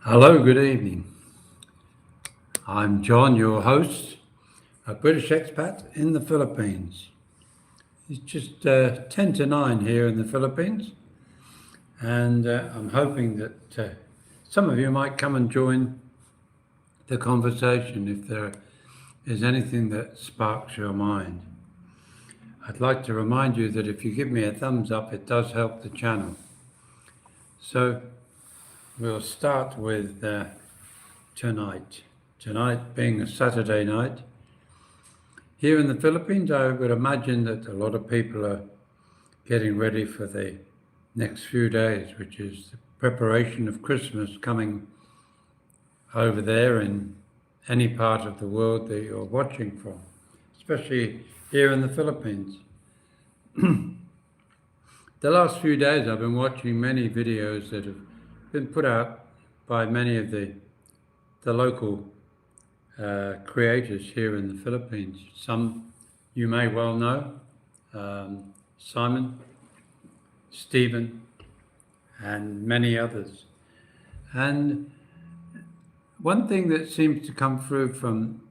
Hello, good evening. I'm John, your host, a British expat in the Philippines. It's just 10 to 9 here in the Philippines, and I'm hoping that some of you might come and join the conversation if there is anything that sparks your mind. I'd like to remind you that if you give me a thumbs up, it does help the channel. So we'll start with tonight. Tonight being a Saturday night. Here in the Philippines, I would imagine that a lot of people are getting ready for the next few days, which is the preparation of Christmas coming over there in any part of the world that you're watching from, especially here in the Philippines. The last few days, I've been watching many videos that have been put out by many of the local creators here in the Philippines. Some you may well know, Simon, Stephen, and many others. And one thing that seems to come through from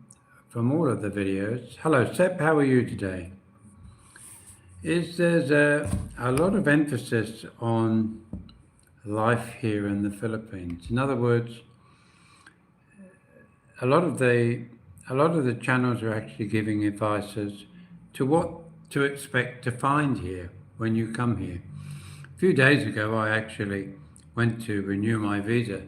all of the videos, hello Seb, how are you today? Is there's a lot of emphasis on life here in the Philippines. In other words, a lot of the channels are actually giving advice as to what to expect to find here when you come here. A few days ago, I actually went to renew my visa,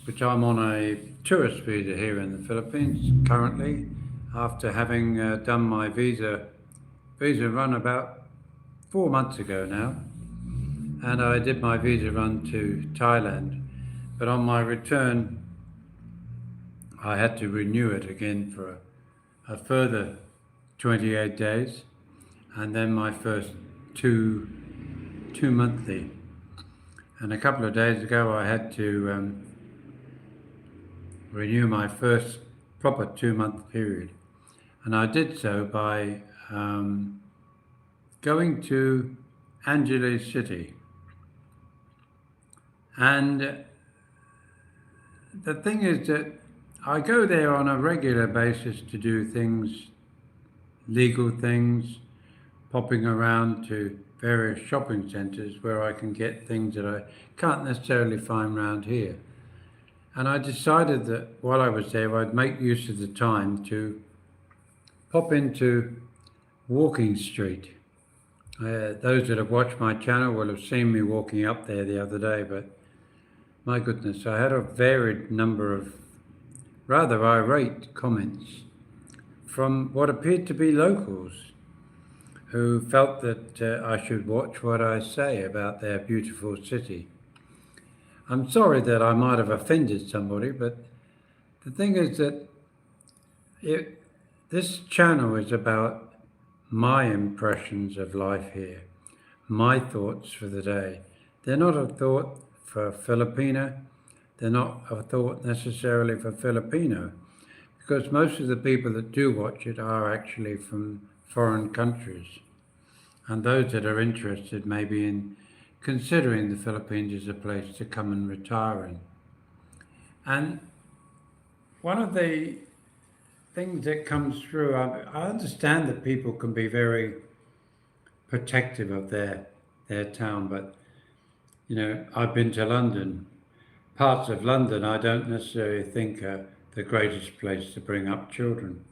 which I'm on a tourist visa here in the Philippines currently, after having done my visa run about 4 months ago now, and I did my visa run to Thailand, but on my return I had to renew it again for a further 28 days, and then my first two monthly. And a couple of days ago, I had to renew my first proper 2 month period, and I did so by going to Angeles City. And the thing is that I go there on a regular basis to do things, legal things, popping around to various shopping centres where I can get things that I can't necessarily find around here. And I decided that while I was there, I'd make use of the time to pop into Walking Street. Those that have watched my channel will have seen me walking up there the other day, but my goodness, I had a varied number of rather irate comments from what appeared to be locals who felt that I should watch what I say about their beautiful city. I'm sorry that I might have offended somebody, but the thing is that this channel is about my impressions of life here, my thoughts for the day. They're not a thought for Filipina. They're not a thought necessarily for Filipino, because most of the people that do watch it are actually from foreign countries. And those that are interested maybe in considering the Philippines as a place to come and retire in. And one of the things that comes through, I understand that people can be very protective of their town, but I've been to London. Parts of London I don't necessarily think are the greatest place to bring up children.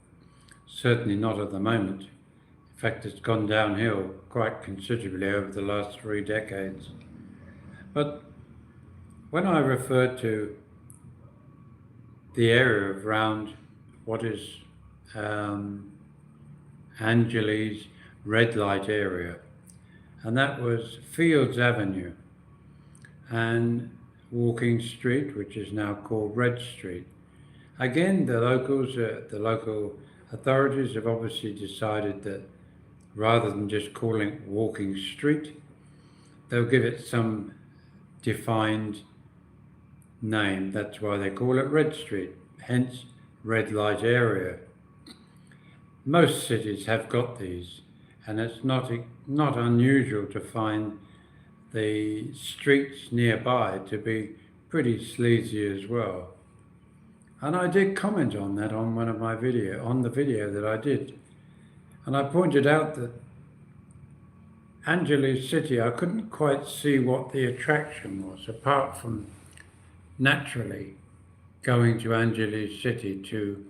Certainly not at the moment. In fact, it's gone downhill quite considerably over the last 3 decades. But when I refer to the area around what is Angeles red light area, and that was Fields Avenue and Walking Street, which is now called Red Street. Again, the local authorities have obviously decided that rather than just calling it Walking Street, they'll give it some defined name. That's why they call it Red Street, hence red light area. Most cities have got these, and it's not unusual to find the streets nearby to be pretty sleazy as well. And I did comment on that on one of my on the video that I did. And I pointed out that Angeles City, I couldn't quite see what the attraction was, apart from naturally going to Angeles City to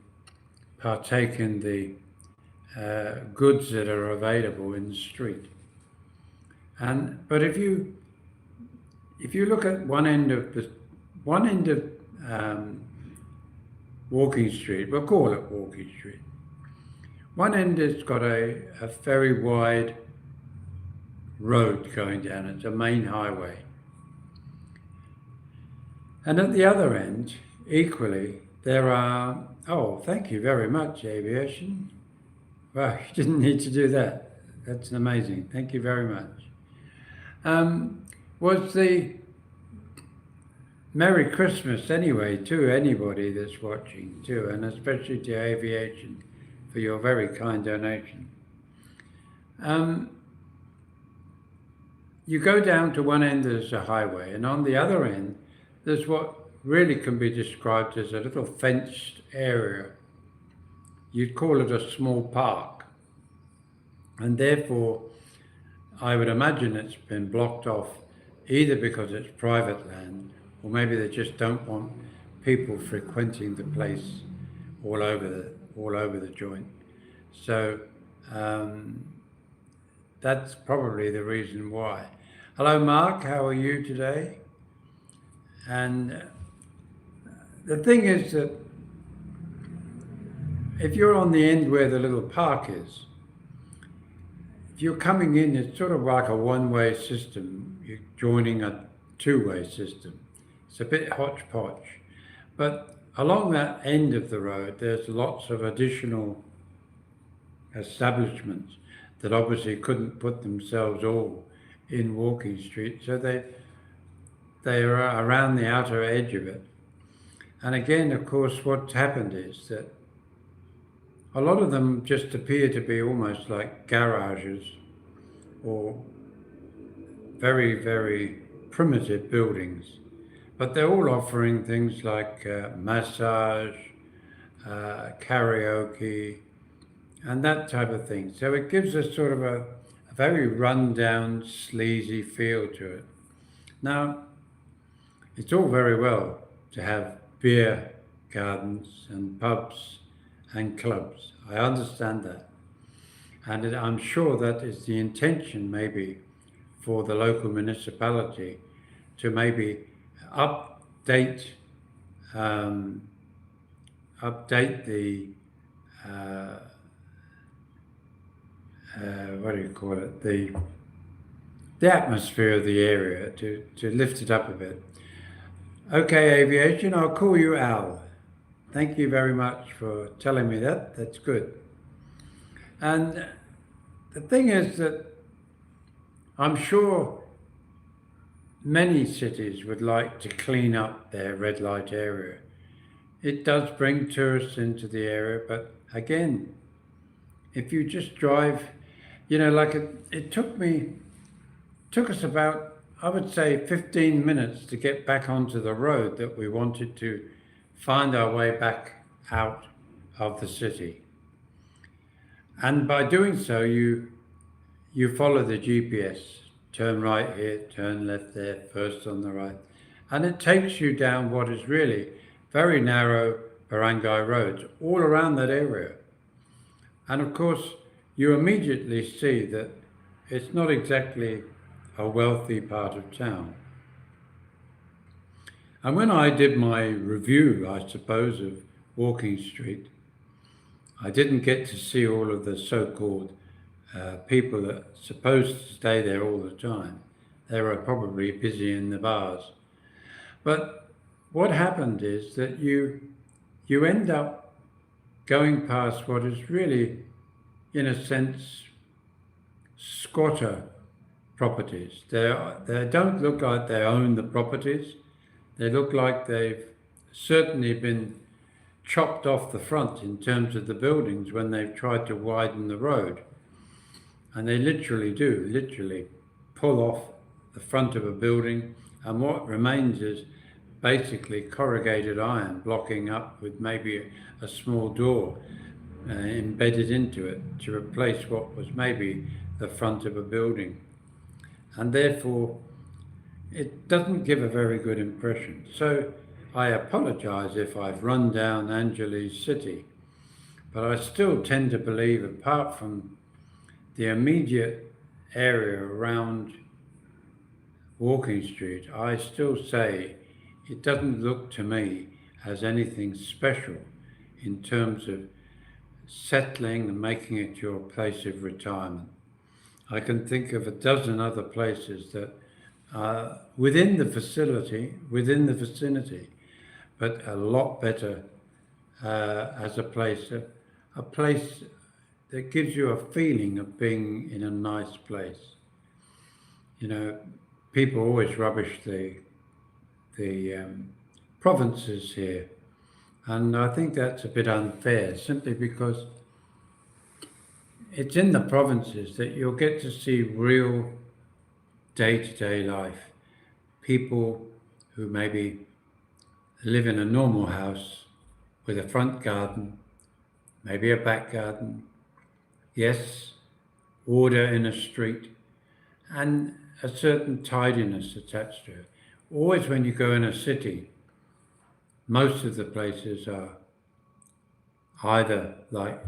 partake in the goods that are available in the street. But if you look at one end of Walking Street, we'll call it Walking Street. One end has got a very wide road going down. It's a main highway. And at the other end, equally, there are, oh, thank you very much, Aviation. Well, you didn't need to do that. That's amazing. Thank you very much. Was the Merry Christmas anyway to anybody that's watching too, and especially to Aviation for your very kind donation. You go down to one end, there's a highway, and on the other end, there's what really can be described as a little fenced area. You'd call it a small park. And therefore, I would imagine it's been blocked off either because it's private land, or maybe they just don't want people frequenting the place all over the joint. So that's probably the reason why. Hello, Mark. How are you today? And the thing is that if you're on the end where the little park is, if you're coming in, it's sort of like a one-way system. You're joining a two-way system. It's a bit hodgepodge. But along that end of the road, there's lots of additional establishments that obviously couldn't put themselves all in Walking Street. So they are around the outer edge of it. And again, of course, what's happened is that a lot of them just appear to be almost like garages or very, very primitive buildings. But they're all offering things like massage, karaoke, and that type of thing. So it gives us sort of a very run-down, sleazy feel to it. Now, it's all very well to have beer gardens and pubs and clubs. I understand that. And I'm sure that is the intention maybe for the local municipality to maybe update the what do you call it, the atmosphere of the area, to lift it up a bit. Okay, Aviation, I'll call you Al. Thank you very much for telling me that. That's good. And the thing is that I'm sure many cities would like to clean up their red light area. It does bring tourists into the area, but again, if you just drive, like it took us about, I would say, 15 minutes to get back onto the road that we wanted to find our way back out of the city. And by doing so, you follow the GPS, turn right here, turn left there, first on the right. And it takes you down what is really very narrow barangay roads all around that area. And of course, you immediately see that it's not exactly a wealthy part of town. And when I did my review, I suppose, of Walking Street, I didn't get to see all of the so-called people that are supposed to stay there all the time. They were probably busy in the bars. But what happened is that you end up going past what is really, in a sense, squatter properties. They don't look like they own the properties. They look like they've certainly been chopped off the front in terms of the buildings when they've tried to widen the road. And they literally pull off the front of a building, and what remains is basically corrugated iron blocking up with maybe a small door embedded into it to replace what was maybe the front of a building. And therefore, it doesn't give a very good impression. So I apologize if I've run down Angeles City, but I still tend to believe, apart from the immediate area around Walking Street, I still say it doesn't look to me as anything special in terms of settling and making it your place of retirement. I can think of a dozen other places that are within the vicinity, but a lot better as a place that gives you a feeling of being in a nice place. You know, people always rubbish the provinces here, and I think that's a bit unfair, simply because it's in the provinces that you'll get to see real day-to-day life. People who maybe live in a normal house with a front garden, maybe a back garden, yes, order in a street, and a certain tidiness attached to it. Always when you go in a city, most of the places are either like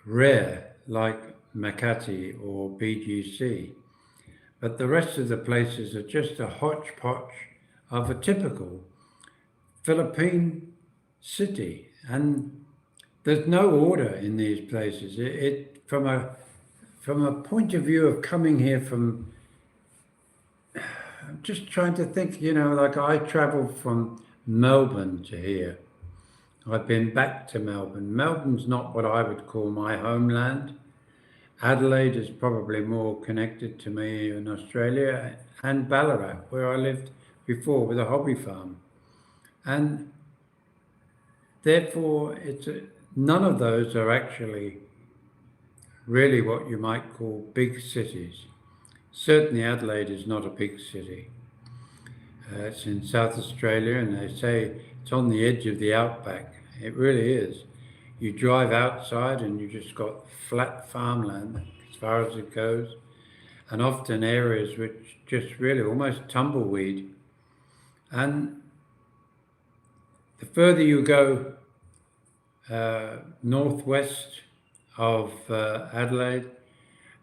rare, like Makati or BGC, but the rest of the places are just a hodgepodge of a typical Philippine city, and there's no order in these places. From a point of view of coming here from, I'm just trying to think, like I travelled from Melbourne to here. I've been back to Melbourne. Melbourne's not what I would call my homeland. Adelaide is probably more connected to me in Australia, and Ballarat, where I lived before with a hobby farm. And therefore, none of those are actually really what you might call big cities. Certainly Adelaide is not a big city. It's in South Australia, and they say it's on the edge of the outback. It really is. You drive outside and you just got flat farmland as far as it goes, and often areas which just really almost tumbleweed. And the further you go northwest of Adelaide,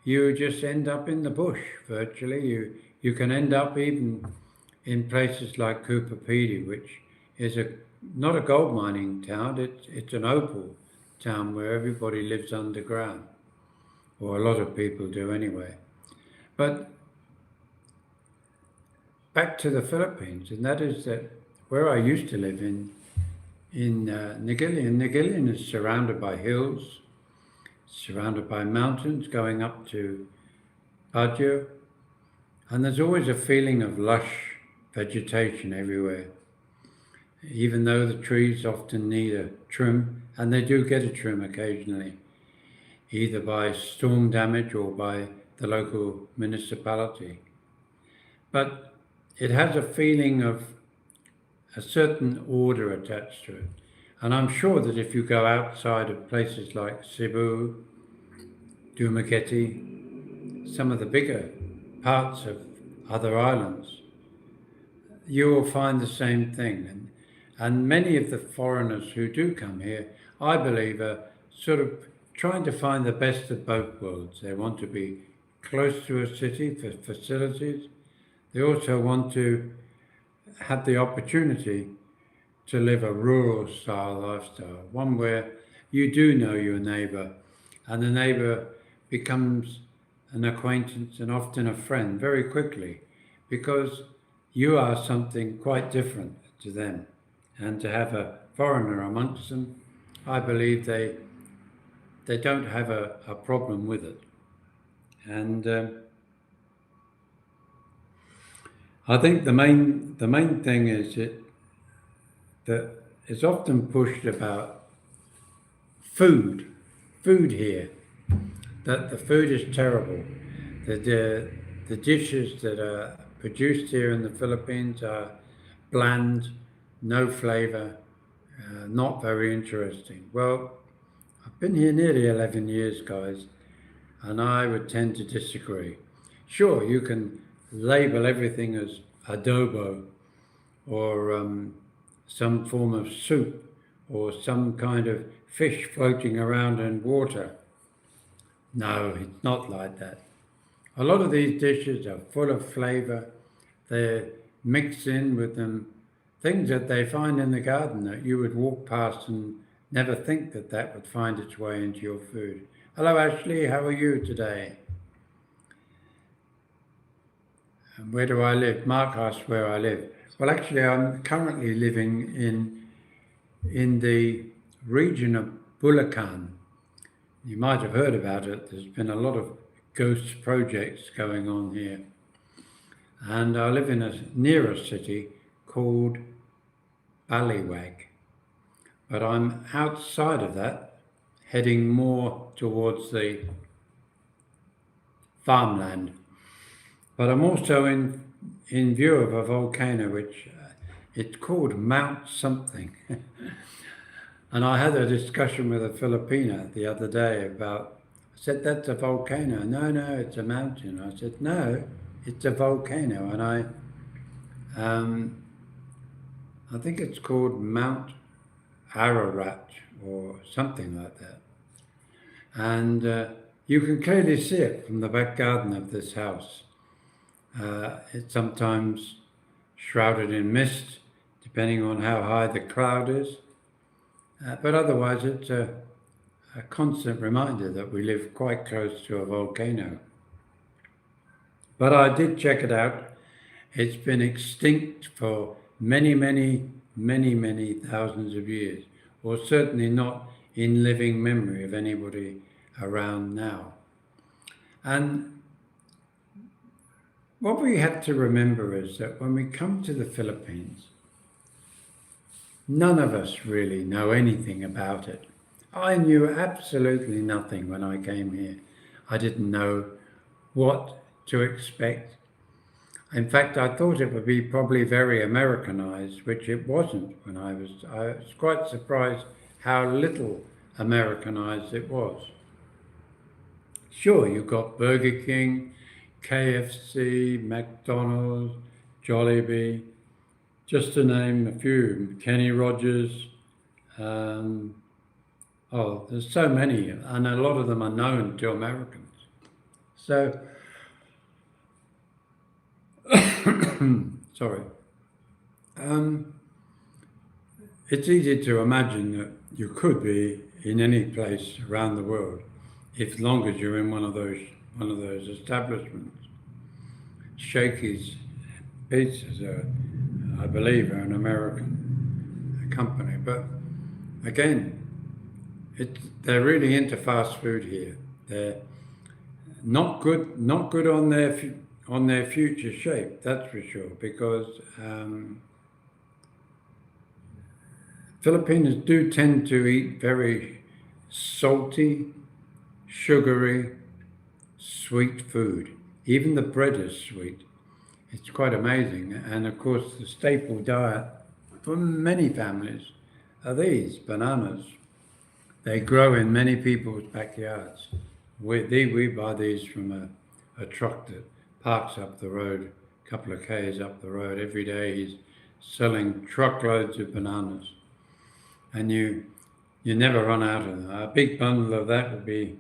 you just end up in the bush virtually. You can end up even in places like Cooper Pedy, which is not a gold mining town, it's an opal town where everybody lives underground, or a lot of people do anyway. But back to the Philippines, and that is that where I used to live in Negillion. Negillion is surrounded by hills, surrounded by mountains going up to Baguio, and there's always a feeling of lush vegetation everywhere, even though the trees often need a trim, and they do get a trim occasionally, either by storm damage or by the local municipality. But it has a feeling of a certain order attached to it. And I'm sure that if you go outside of places like Cebu, Dumaguete, some of the bigger parts of other islands, you will find the same thing. And many of the foreigners who do come here, I believe, are sort of trying to find the best of both worlds. They want to be close to a city for facilities. They also want to have the opportunity to live a rural style lifestyle, one where you do know your neighbour, and the neighbour becomes an acquaintance and often a friend very quickly, because you are something quite different to them. And to have a foreigner amongst them, I believe they don't have a problem with it. And I think the main thing is that it's often pushed about food here, that the food is terrible, that the dishes that are produced here in the Philippines are bland, no flavor, not very interesting. Well, I've been here nearly 11 years, guys, and I would tend to disagree. Sure, you can label everything as adobo or some form of soup or some kind of fish floating around in water. No, it's not like that. A lot of these dishes are full of flavor. They mix in with them things that they find in the garden that you would walk past and never think that that would find its way into your food. Hello, Ashley. How are you today? And where do I live? Mark asks where I live. Well, actually, I'm currently living in the region of Bulacan. You might have heard about it. There's been a lot of ghost projects going on here. And I live in a near a city called Baliwag. But I'm outside of that, heading more towards the farmland. But I'm also in view of a volcano, which it's called Mount something. And I had a discussion with a Filipina the other day about, I said, that's a volcano. No, it's a mountain. I said, no, it's a volcano. And I think it's called Mount Ararat or something like that. And you can clearly see it from the back garden of this house. It's sometimes shrouded in mist, depending on how high the cloud is. But otherwise, it's a constant reminder that we live quite close to a volcano. But I did check it out. It's been extinct for many thousands of years, or certainly not in living memory of anybody around now. And what we have to remember is that when we come to the Philippines, none of us really know anything about it. I knew absolutely nothing when I came here. I didn't know what to expect. In fact, I thought it would be probably very Americanized, which it wasn't when I was quite surprised how little Americanized it was. Sure, you've got Burger King, KFC, McDonald's, Jollibee, just to name a few, Kenny Rogers. There's so many, and a lot of them are known to Americans. So, sorry. It's easy to imagine that you could be in any place around the world, as long as you're in one of those establishments. Shakey's Pizzas I believe, are an American company, but again, they're really into fast food here. They're not good on their future shape, that's for sure, because Filipinos do tend to eat very salty, sugary, sweet food. Even the bread is sweet. It's quite amazing. And of course, the staple diet for many families are these bananas. They grow in many people's backyards. We buy these from a truck that parks up the road, a couple of k's up the road. Every day he's selling truckloads of bananas. And you never run out of them. A big bundle of that would be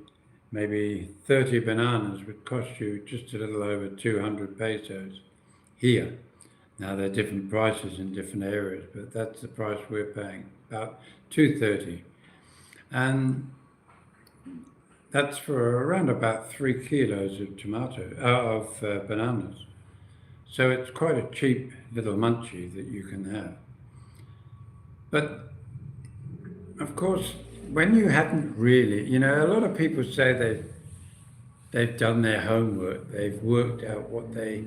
maybe 30 bananas, would cost you just a little over 200 pesos here. Now there are different prices in different areas, but that's the price we're paying, about 230. And that's for around about 3 kilos of bananas. So it's quite a cheap little munchie that you can have. But of course, when you haven't really, a lot of people say they've done their homework, they've worked out what they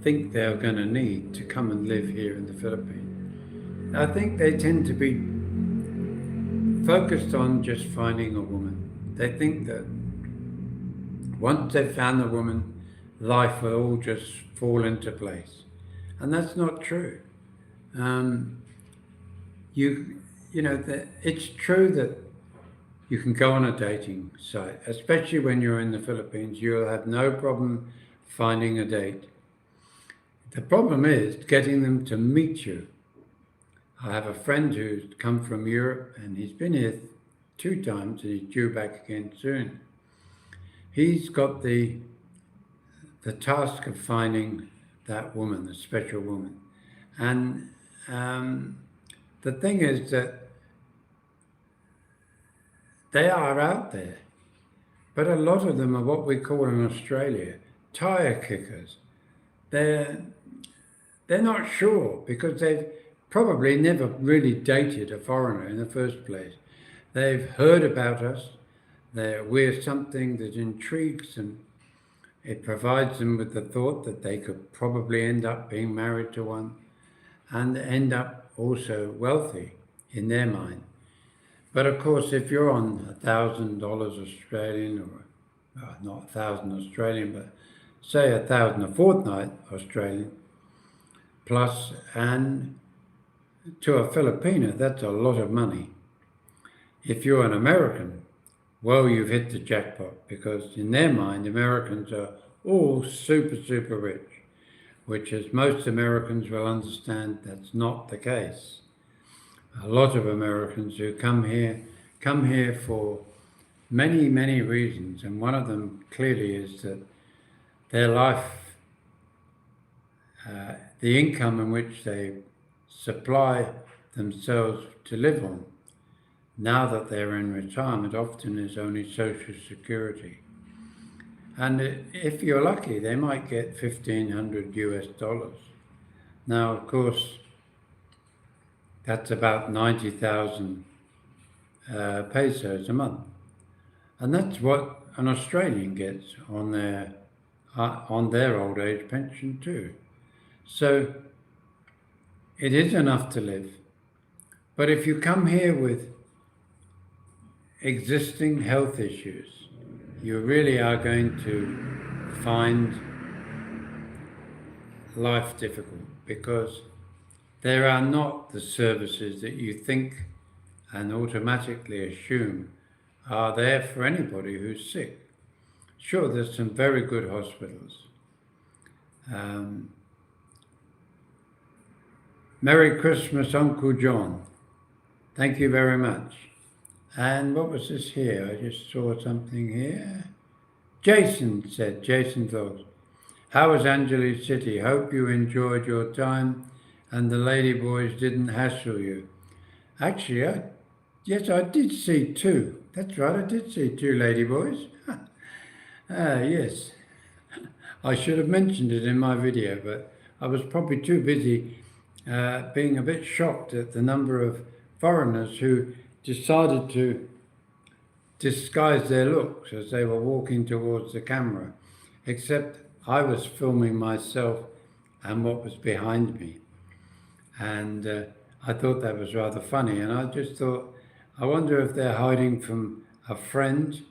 think they're going to need to come and live here in the Philippines. I think they tend to be focused on just finding a woman. They think that once they've found a woman, life will all just fall into place. And that's not true. Um, it's true that you can go on a dating site, especially when you're in the Philippines. You'll have no problem finding a date. The problem is getting them to meet you. I have a friend who's come from Europe and he's been here 2 times and he's due back again soon. He's got the task of finding that woman, the special woman. And the thing is that they are out there, but a lot of them are what we call in Australia tire kickers. They're not sure because they've probably never really dated a foreigner in the first place. They've heard about us. We're something that intrigues them. It provides them with the thought that they could probably end up being married to one and end up also wealthy in their mind. But of course, if you're on $1,000 Australian, or not 1,000 Australian, but say 1,000 a fortnight Australian, plus, and to a Filipino, that's a lot of money. If you're an American, well, you've hit the jackpot, because in their mind, Americans are all super, super rich, which, as most Americans will understand, that's not the case. A lot of Americans who come here for many, many reasons, and one of them clearly is that their life, the income in which they supply themselves to live on, now that they're in retirement, often is only Social Security. And if you're lucky, they might get $1,500 US. Now, of course, that's about 90,000 pesos a month. And that's what an Australian gets on their old age pension too. So it is enough to live. But if you come here with existing health issues, you really are going to find life difficult, because there are not the services that you think and automatically assume are there for anybody who's sick. Sure, there's some very good hospitals. Merry Christmas, Uncle John. Thank you very much. And what was this here? I just saw something here. Jason said, Jason Vlogs. How was Angeles City? Hope you enjoyed your time and the ladyboys didn't hassle you. Actually, yes, I did see 2. That's right, I did see 2 ladyboys. Yes. I should have mentioned it in my video, but I was probably too busy being a bit shocked at the number of foreigners who decided to disguise their looks as they were walking towards the camera, except I was filming myself and what was behind me. And I thought that was rather funny, and I just thought, I wonder if they're hiding from a friend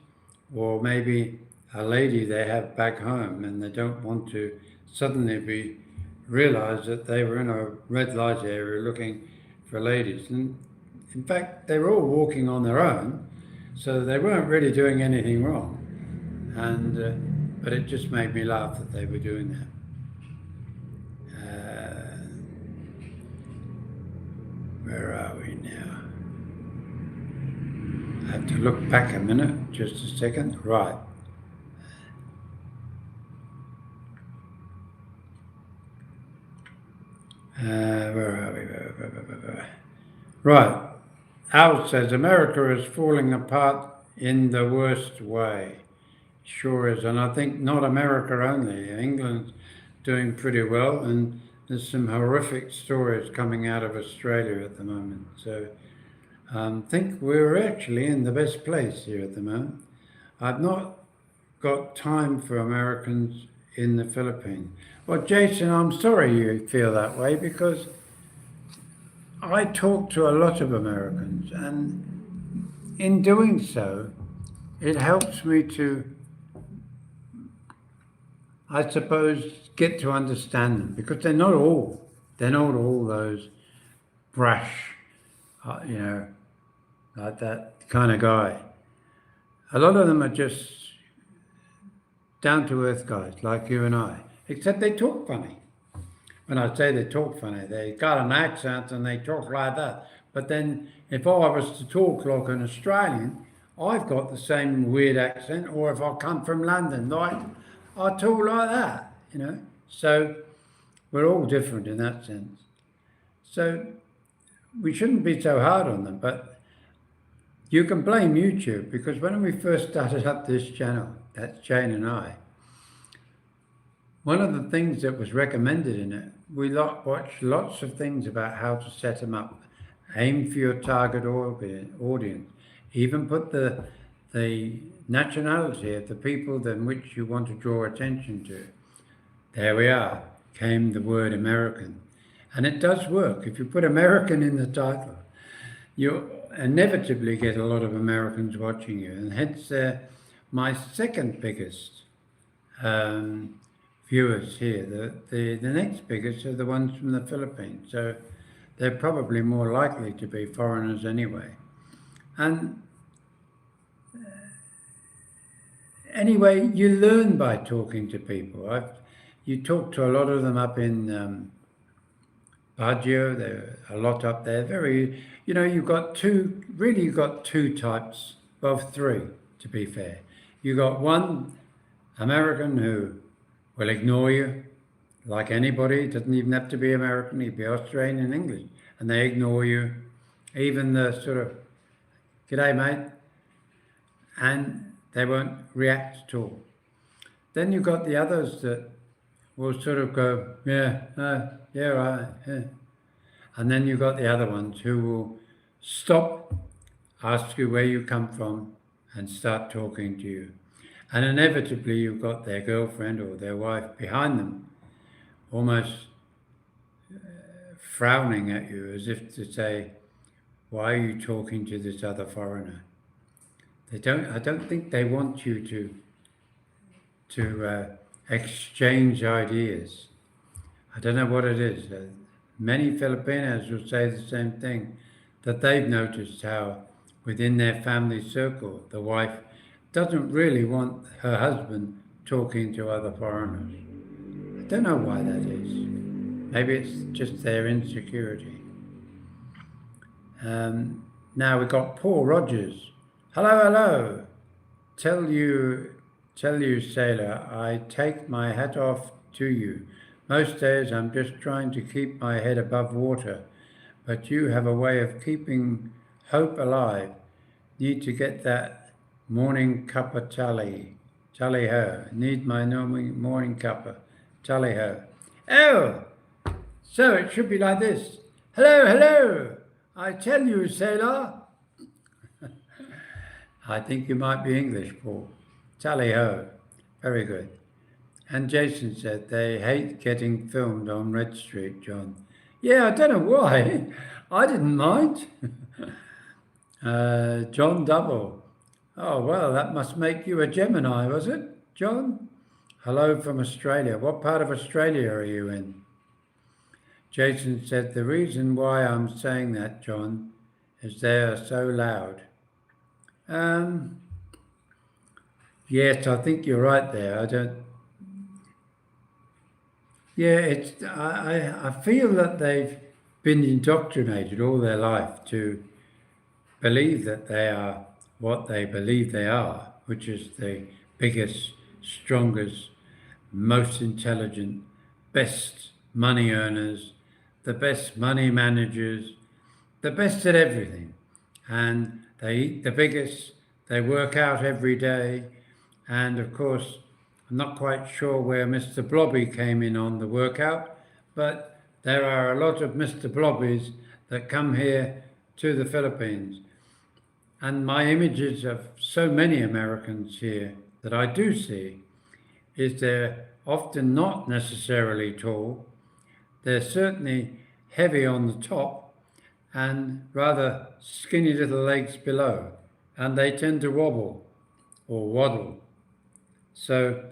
or maybe a lady they have back home, and they don't want to suddenly realize that they were in a red light area looking for ladies. And in fact, they were all walking on their own, so they weren't really doing anything wrong. And but it just made me laugh that they were doing that. Where are we now? I have to look back a minute, just a second. Right. Where are we? Right. Al says, America is falling apart in the worst way. Sure is. And I think not America only. England's doing pretty well, and there's some horrific stories coming out of Australia at the moment. So I think we're actually in the best place here at the moment. I've not got time for Americans in the Philippines. Well, Jason, I'm sorry you feel that way, because I talk to a lot of Americans, and in doing so, it helps me to I suppose, get to understand them, because they're not all those brash, you know, like that kind of guy. A lot of them are just down to earth guys like you and I, except they talk funny. When I say they talk funny, they got an accent and they talk like that. But then if I was to talk like an Australian, I've got the same weird accent, or if I come from London, like I talk like that. So we're all different in that sense. So we shouldn't be so hard on them, but you can blame YouTube, because when we first started up this channel, that's Jane and I, one of the things that was recommended in it, we watched lots of things about how to set them up, aim for your target audience, even put the nationality of the people in which you want to draw attention to. There we are, came the word American. And it does work. If you put American in the title, you inevitably get a lot of Americans watching you, and hence they're my second biggest viewers here. The next biggest are the ones from the Philippines, so they're probably more likely to be foreigners anyway. And anyway, you learn by talking to people. You talk to a lot of them up in Baguio. There are a lot up there. You've got two types, well, three, to be fair. You got one American who will ignore you like anybody. Doesn't even have to be American. He'd be Australian and English, and they ignore you. Even the sort of, "G'day, mate," and they won't react at all. Then you've got the others that will sort of go, "Yeah, yeah, right, yeah." And then you've got the other ones who will stop, ask you where you come from, and start talking to you. And inevitably, you've got their girlfriend or their wife behind them, almost frowning at you as if to say, "Why are you talking to this other foreigner?" I don't think they want you to exchange ideas. I don't know what it is. Many Filipinos will say the same thing, that they've noticed how within their family circle, the wife doesn't really want her husband talking to other foreigners. I don't know why that is. Maybe it's just their insecurity. Now we've got Paul Rogers. Hello. Tell you, sailor, I take my hat off to you. Most days I'm just trying to keep my head above water, but you have a way of keeping hope alive. Need to get that morning cuppa tally ho. Need my morning cuppa tally ho. Oh, so it should be like this. Hello. I tell you, sailor. I think you might be English, Paul. Tally ho. Very good. And Jason said they hate getting filmed on Red Street, John. Yeah, I don't know why. I didn't mind. John Double. Oh, well, that must make you a Gemini, was it, John? Hello from Australia. What part of Australia are you in? Jason said, the reason why I'm saying that, John, is they are so loud. Yes, I think you're right there. I feel that they've been indoctrinated all their life to believe that they are what they believe they are, which is the biggest, strongest, most intelligent, best money earners, the best money managers, the best at everything. And they eat the biggest, they work out every day. And of course, I'm not quite sure where Mr. Blobby came in on the workout, but there are a lot of Mr. Blobbies that come here to the Philippines. And my images of so many Americans here that I do see is they're often not necessarily tall. They're certainly heavy on the top and rather skinny little legs below. And they tend to wobble or waddle. So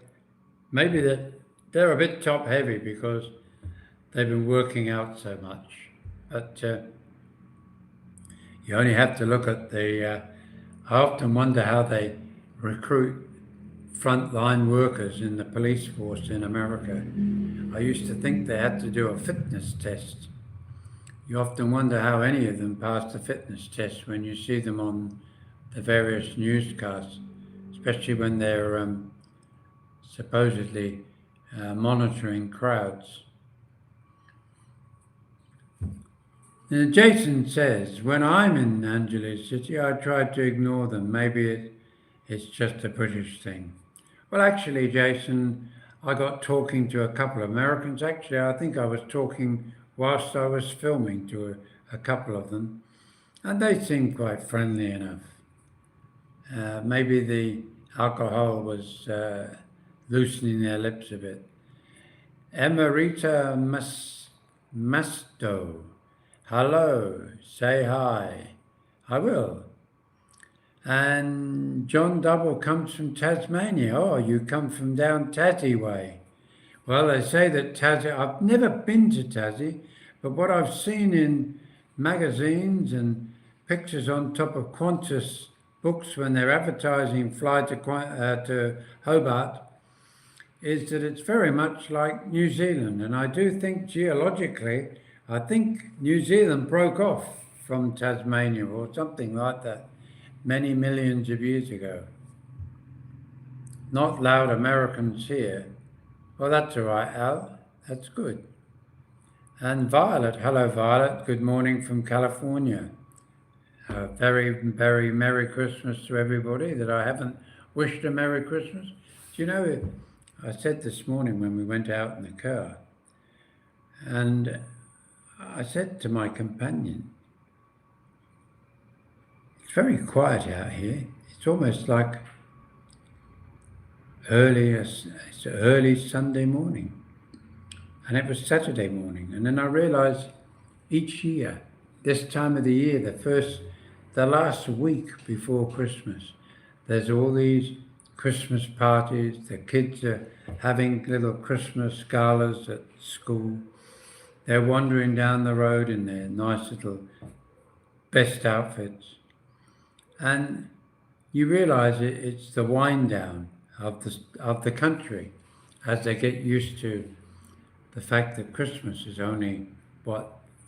maybe that they're a bit top heavy because they've been working out so much. But you only have to look at the. I often wonder how they recruit frontline workers in the police force in America. I used to think they had to do a fitness test. You often wonder how any of them pass the fitness test when you see them on the various newscasts, especially when they're supposedly monitoring crowds. Jason says, when I'm in Angeles City, I try to ignore them. Maybe it's just a British thing. Well, actually, Jason, I got talking to a couple of Americans. Actually, I think I was talking whilst I was filming to a couple of them, and they seemed quite friendly enough. Maybe the alcohol was loosening their lips a bit. Emerita Masto. Hello, say hi. I will. And John Double comes from Tasmania. Oh, you come from down Tassie way. Well, they say that Tassie, I've never been to Tassie, but what I've seen in magazines and pictures on top of Qantas books when they're advertising fly to Hobart is that it's very much like New Zealand. And I do think geologically, I think New Zealand broke off from Tasmania or something like that many millions of years ago. Not loud Americans here. Well, that's all right, Al. That's good. And Violet, hello, Violet. Good morning from California. A very, very Merry Christmas to everybody that I haven't wished a Merry Christmas. Do you know, I said this morning when we went out in the car, and I said to my companion, it's very quiet out here. It's almost like it's early Sunday morning. And it was Saturday morning. And then I realized each year, this time of the year, the last week before Christmas, there's all these Christmas parties. The kids are having little Christmas galas at school. They're wandering down the road in their nice little best outfits. And you realize it's the wind down of the country as they get used to the fact that Christmas is only,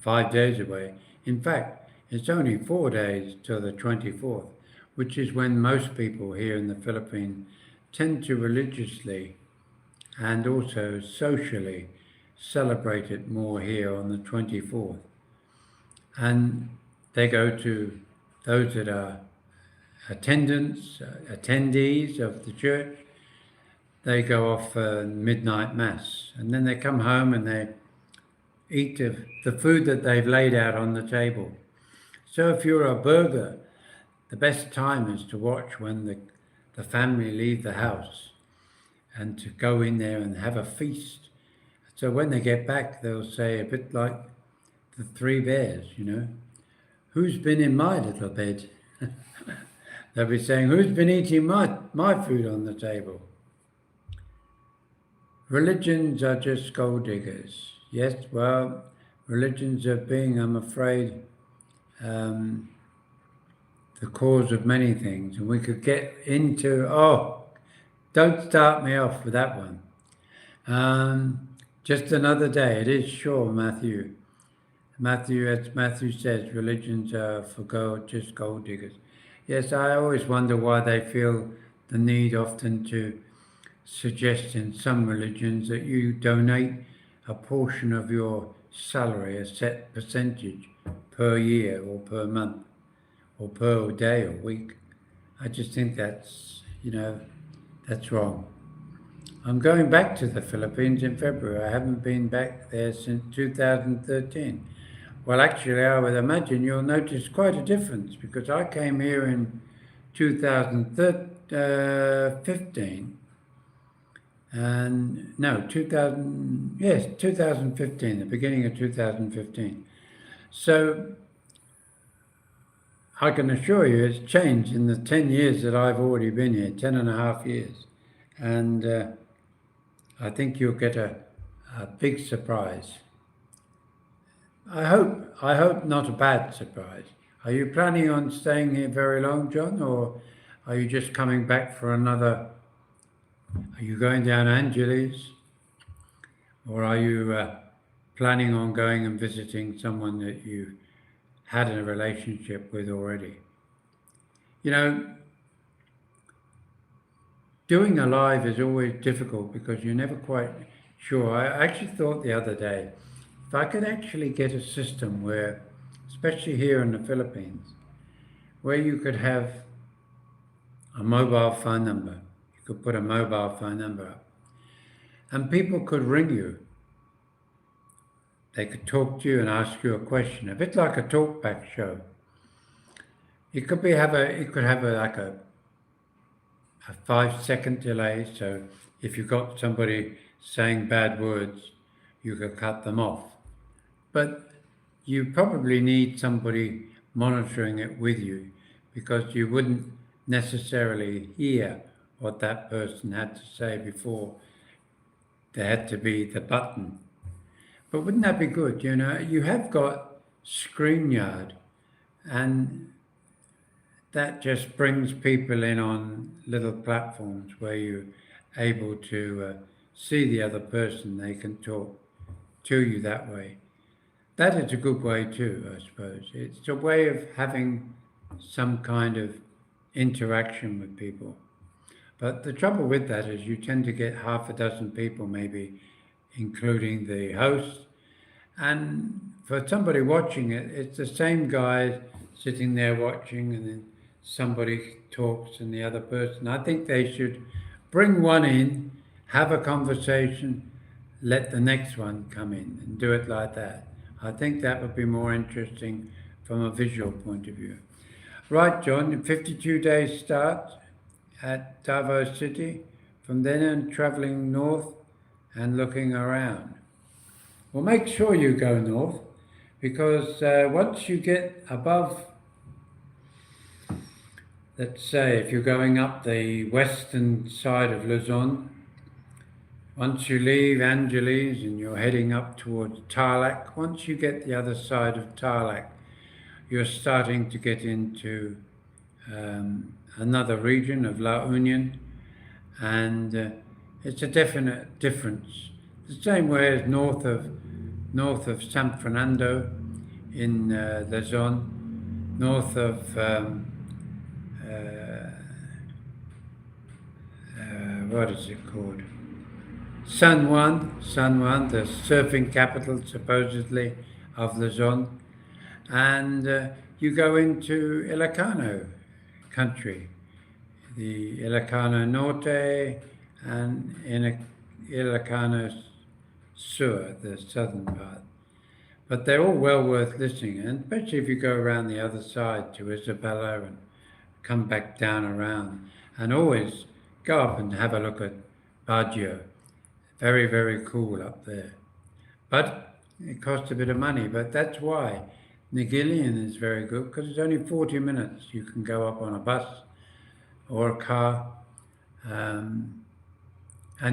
5 days away. In fact, it's only 4 days till the 24th, which is when most people here in the Philippines tend to religiously and also socially celebrate it more here on the 24th. And they go to those that are attendees of the church, they go off for midnight mass, and then they come home and they eat the food that they've laid out on the table. So if you're a burger, the best time is to watch when the family leave the house and to go in there and have a feast. So when they get back, they'll say, a bit like the Three Bears, who's been in my little bed? They'll be saying, who's been eating my food on the table? Religions are just gold diggers. Yes, well, religions are being, I'm afraid, the cause of many things. And we could get into, don't start me off with that one. Just another day. It is sure, Matthew. As Matthew says, religions are for gold, just gold diggers. Yes, I always wonder why they feel the need often to suggest in some religions that you donate a portion of your salary, a set percentage per year or per month or per day or week. I just think that's wrong. I'm going back to the Philippines in February. I haven't been back there since 2013. Well, actually, I would imagine you'll notice quite a difference because I came here in 2015. And no, 2015, the beginning of 2015. So I can assure you it's changed in the 10 years that I've already been here, 10 and a half years. And I think you'll get a big surprise. I hope not a bad surprise. Are you planning on staying here very long, John, or are you just coming back for another? Are you going down Angeles, or are you planning on going and visiting someone that you had a relationship with already? You know, doing a live is always difficult because you're never quite sure. I actually thought the other day, if I could actually get a system where, especially here in the Philippines, where you could have a mobile phone number, you could put a mobile phone number up, and people could ring you. They could talk to you and ask you a question, a bit like a talkback show. It could have like a 5-second delay. So if you got somebody saying bad words, you could cut them off. But you probably need somebody monitoring it with you because you wouldn't necessarily hear what that person had to say before there had to be the button. But wouldn't that be good? You know, you have got StreamYard, and that just brings people in on little platforms where you're able to see the other person. They can talk to you that way. That is a good way too, I suppose. It's a way of having some kind of interaction with people. But the trouble with that is you tend to get half a dozen people, maybe, including the host. And for somebody watching it, it's the same guy sitting there watching, and then somebody talks and the other person. I think they should bring one in, have a conversation, let the next one come in and do it like that. I think that would be more interesting from a visual point of view. Right, John, 52 days start at Davao City. From then on, traveling north and looking around. Well, make sure you go north because once you get above, let's say, if you're going up the western side of Luzon, once you leave Angeles and you're heading up towards Tarlac, once you get the other side of Tarlac, you're starting to get into another region of La Union, and it's a definite difference. The same way as north of San Fernando in Luzon, north of what is it called? San Juan, the surfing capital supposedly of Luzon, and you go into Ilocano country, the Ilocano Norte and Ilocano Sur, the southern part. But they're all well worth listening, and especially if you go around the other side to Isabella and come back down around, and always go up and have a look at Baguio. Very, very cool up there. But it costs a bit of money, but that's why Negillion is very good because it's only 40 minutes. You can go up on a bus or a car, and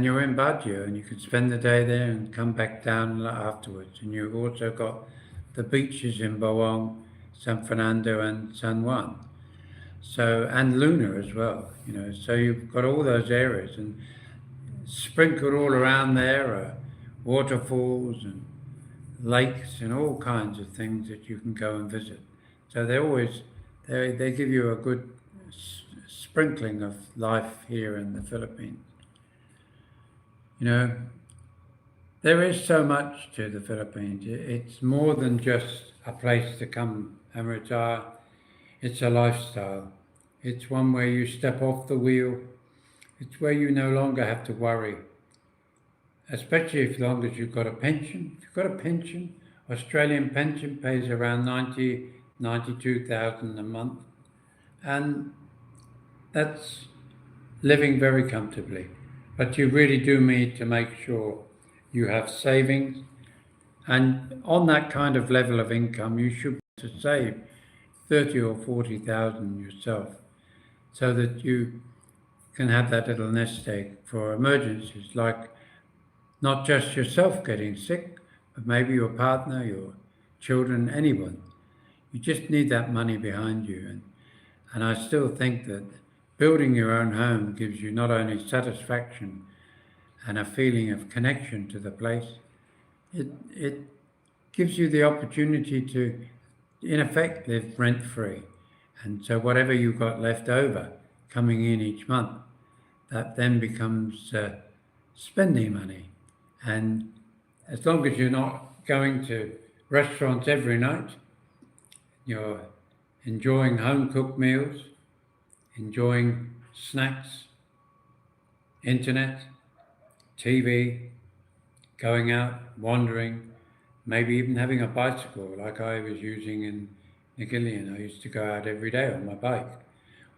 you're in Baguio, and you can spend the day there and come back down afterwards. And you've also got the beaches in Bohong, San Fernando, and San Juan. So, and Luna as well, you know. So you've got all those areas, and sprinkled all around there are waterfalls and lakes and all kinds of things that you can go and visit. So they give you a good sprinkling of life here in the Philippines. You know, there is so much to the Philippines. It's more than just a place to come and retire. It's a lifestyle. It's one where you step off the wheel. It's where you no longer have to worry, especially as long as you've got a pension. If you've got a pension, Australian pension pays around 92,000 a month, and that's living very comfortably. But you really do need to make sure you have savings, and on that kind of level of income, you should be able to save 30 or 40,000 yourself, so that you can have that little nest egg for emergencies, like Not just yourself getting sick, but maybe your partner, your children, anyone. You just need that money behind you. And I still think that building your own home gives you not only satisfaction and a feeling of connection to the place, it gives you the opportunity to, in effect, live rent free. And so whatever you've got left over coming in each month, that then becomes spending money. And as long as you're not going to restaurants every night, you're enjoying home cooked meals, enjoying snacks, internet, TV, going out, wandering, maybe even having a bicycle like I was using in Nigillion. I used to go out every day on my bike.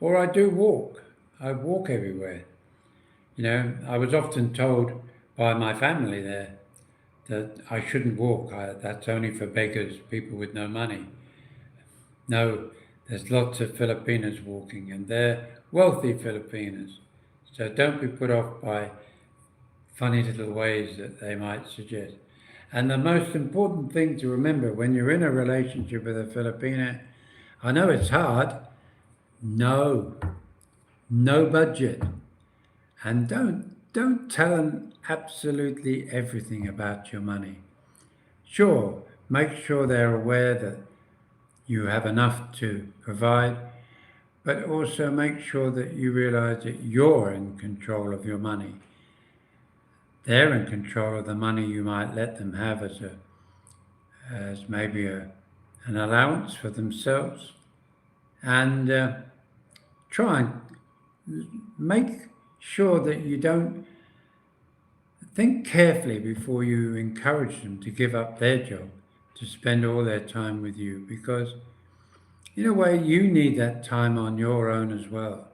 Or I do walk. I walk everywhere. You know, I was often told by my family there that I shouldn't walk. That's only for beggars, people with no money. No, there's lots of Filipinos walking, and they're wealthy Filipinos. So don't be put off by funny little ways that they might suggest. And the most important thing to remember when you're in a relationship with a Filipino, I know it's hard, no budget. And don't tell them absolutely everything about your money. Sure, make sure they're aware that you have enough to provide, but also make sure that you realize that you're in control of your money. They're in control of the money you might let them have as maybe an allowance for themselves, and try and make sure that you don't think carefully before you encourage them to give up their job to spend all their time with you, because in a way you need that time on your own as well.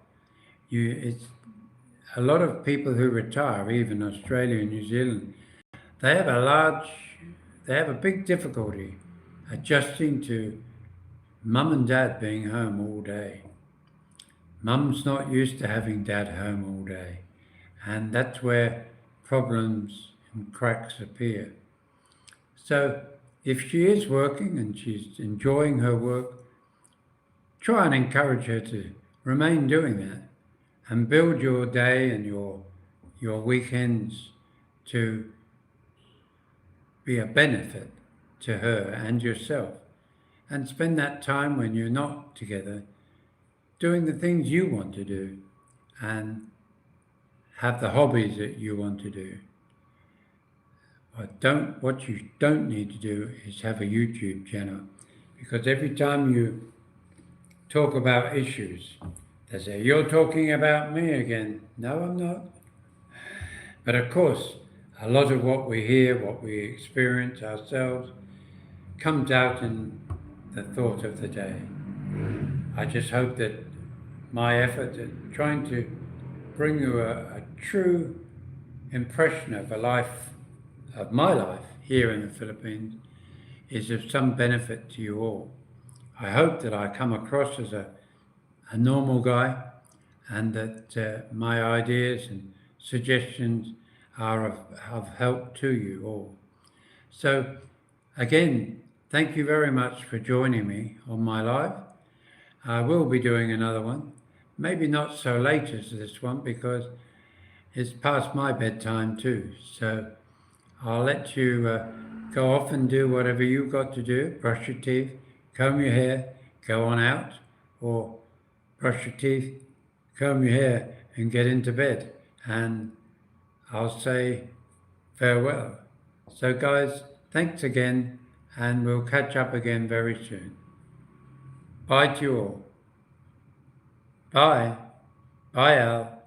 It's a lot of people who retire, even Australia and New Zealand, they have a big difficulty adjusting to mum and dad being home all day. Mum's not used to having dad home all day, and that's where problems and cracks appear. So if she is working and she's enjoying her work, try and encourage her to remain doing that and build your day and your weekends to be a benefit to her and yourself, and spend that time when you're not together doing the things you want to do and have the hobbies that you want to do. But what you don't need to do is have a YouTube channel, because every time you talk about issues, they say, "You're talking about me again." No, I'm not. But of course, a lot of what we hear, what we experience ourselves, comes out in the thought of the day. I just hope that my effort at trying to bring you a true impression of my life here in the Philippines, is of some benefit to you all. I hope that I come across as a normal guy, and that my ideas and suggestions are of help to you all. So again, thank you very much for joining me on my live. I will be doing another one, maybe not so late as this one, because it's past my bedtime too. So I'll let you go off and do whatever you've got to do. Brush your teeth, comb your hair, go on out, or brush your teeth, comb your hair, and get into bed. And I'll say farewell. So guys, thanks again, and we'll catch up again very soon. Bye to you all. Bye. Bye, Al.